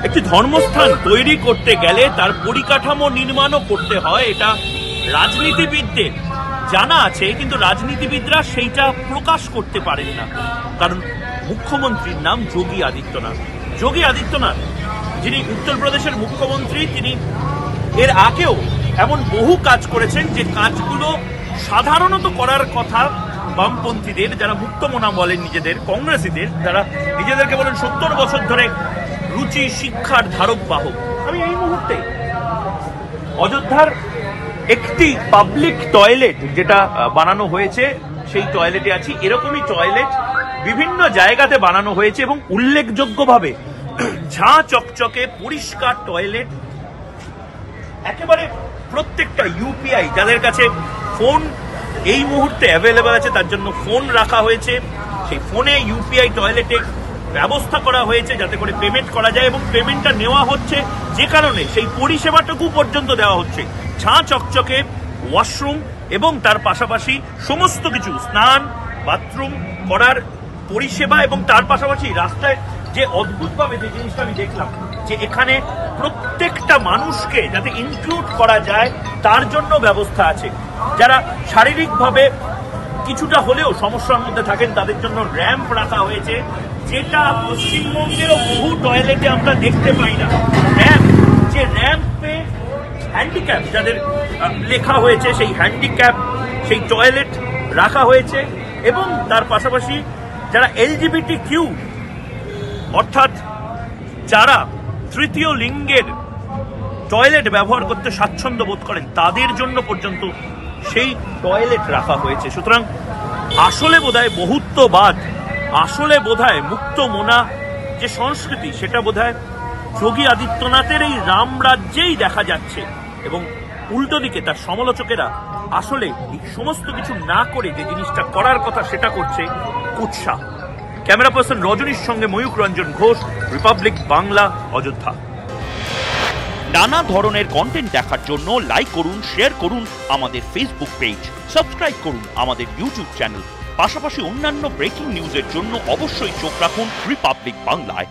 একটি ধর্মস্থান তৈরি করতে গেলে তার পরিকাঠামো নির্মাণও করতে হয়, এটা রাজনীতিবিদদের জানা আছে, কিন্তু রাজনীতিবিদরা সেইটা প্রকাশ করতে পারেন না। কারণ মুখ্যমন্ত্রীর নাম যোগী আদিত্যনাথ। যোগী আদিত্যনাথ যিনি উত্তরপ্রদেশের মুখ্যমন্ত্রী, তিনি এর আগেও এমন বহু কাজ করেছেন যে কাজগুলো সাধারণত করার কথা বামপন্থীদের, যারা মুক্তমনা বলেন নিজেদের, কংগ্রেসীদের, যারা নিজেদেরকে বলেন 70 বছর ধরে রুচি শিক্ষার ধারক বাহক। আমি এই মুহূর্তে অযোধ্যার একটি পাবলিক টয়লেট যেটা বানানো হয়েছে সেই টয়লেটে আছি। এরকমই টয়লেট বিভিন্ন জায়গাতে বানানো হয়েছে এবং উল্লেখযোগ্যভাবে ঝাঁ চকচকে পরিষ্কার টয়লেট। একেবারে প্রত্যেকটা ইউপিআই, যাদের কাছে ফোন এই মুহূর্তে অ্যাভেলেবেল আছে তার জন্য ফোন রাখা হয়েছে, সেই ফোনে ইউপিআই টয়লেটে ব্যবস্থা করা হয়েছে যাতে করে পেমেন্ট করা যায় এবং পেমেন্টটা নেওয়া হচ্ছে, যে কারণে সেই পরিষেবাটুকু পর্যন্ত দেওয়া হচ্ছে। ঝাঁ চকচকে ওয়াশরুম এবং তার পাশাপাশি সমস্ত কিছু স্নান বাথরুম করার পরিষেবা, এবং তার পাশাপাশি রাস্তায় যে অদ্ভুতভাবে যে জিনিসটা আমি দেখলাম যে এখানে প্রত্যেকটা মানুষকে যাতে ইনক্লুড করা যায় তার জন্য ব্যবস্থা আছে। যারা শারীরিকভাবে কিছুটা হলেও সমস্যার মধ্যে থাকেন তাদের জন্য র্যাম্প রাখা হয়েছে, যেটা পশ্চিমবঙ্গেরও বহু টয়লেটে আমরা দেখতে পাই না। র্যাম্প, যে র্যাম্পে হ্যান্ডিক্যাপ যাদের লেখা হয়েছে সেই হ্যান্ডিক্যাপ সেই টয়লেট রাখা হয়েছে, এবং তার পাশাপাশি যারা LGBT অর্থাৎ যারা তৃতীয় লিঙ্গের টয়লেট ব্যবহার করতে স্বাচ্ছন্দ্য বোধ করেন তাদের জন্য পর্যন্ত সেই টয়লেট রাখা হয়েছে। সুতরাং আসলে বোধহয় বহুত্ববাদ, আসলে বোধহয় মুক্ত মোনা যে সংস্কৃতি, সেটা বোধহয় যোগী আদিত্যনাথের এই রাম রাজ্যেই দেখা যাচ্ছে, এবং উল্টো দিকে তার সমালোচকেরা আসলে এই সমস্ত কিছু না করে যে জিনিসটা করার কথা সেটা করছে কুৎসা। ক্যামেরা পার্সন রজনীর সঙ্গে ময়ূক রঞ্জন ঘোষ, রিপাবলিক বাংলা, অযোধ্যা। নানা ধরনের কন্টেন্ট দেখার জন্য লাইক করুন, শেয়ার করুন আমাদের ফেসবুক পেজ, সাবস্ক্রাইব করুন আমাদের ইউটিউব চ্যানেল। পাশাপাশি অন্যান্য ব্রেকিং নিউজের জন্য অবশ্যই চোখ রাখুন রিপাবলিক বাংলায়।